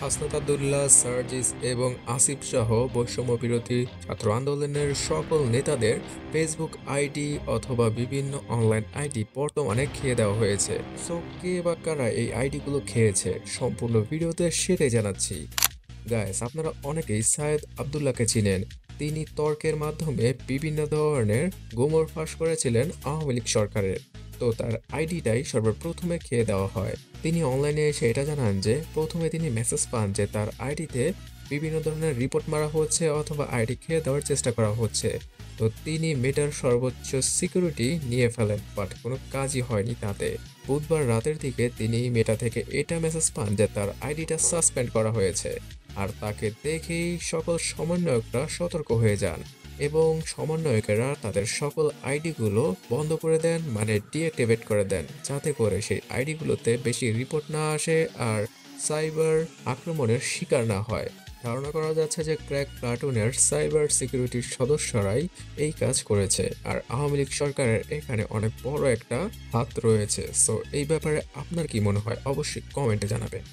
হাসনাত আব্দুল্লাহ, সার্জিস এবং আসিফ সহ বৈষম্য বিরোধী ছাত্র আন্দোলনের সকল নেতাদের ফেসবুক আইডি অথবা বিভিন্ন অনলাইন আইডি বর্তমানে খেয়ে দেওয়া হয়েছে। সো কে বা কারা এই আইডিগুলো খেয়েছে সম্পূর্ণ ভিডিওতে সেটাই জানাচ্ছি। গাইস, আপনারা অনেকেই সায়েদ আব্দুল্লাহকে চিনেন। তিনি তর্কের মাধ্যমে বিভিন্ন ধরনের গুমর ফাঁস করেছিলেন আওয়ামী লীগ সরকারের। তো তার আইডিটাই সর্বপ্রথমে খেয়ে দেওয়া হয়। তিনি অনলাইনে এসে এটা জানান যে প্রথমে তিনি মেসেজ পান যে তার আইডিতে বিভিন্ন ধরনের রিপোর্ট মারা হচ্ছে অথবা আইডি খেয়ে দেওয়ার চেষ্টা করা হচ্ছে। তো তিনি মেটার সর্বোচ্চ সিকিউরিটি নিয়ে ফেলেন, বাট কোনো কাজই হয়নি তাতে। বুধবার রাতের দিকে তিনি মেটা থেকে এটা মেসেজ পান যে তার আইডিটা সাসপেন্ড করা হয়েছে। আর তাকে দেখেই সকল সমন্বয়করা সতর্ক হয়ে যান এবং সমন্বয়কেরা তাদের সকল আইডিগুলো বন্ধ করে দেন, মানে ডিঅ্যাক্টিভেট করে দেন, যাতে করে সেই আইডিগুলোতে বেশি রিপোর্ট না আসে আর সাইবার আক্রমণের শিকার না হয়। ধারণা করা যাচ্ছে যে ক্র্যাক প্লাটুনের সাইবার সিকিউরিটির সদস্যরাই এই কাজ করেছে, আর আওয়ামী লীগ সরকারের এখানে অনেক বড় একটা হাত রয়েছে। সো এই ব্যাপারে আপনার কি মনে হয় অবশ্যই কমেন্টে জানাবেন।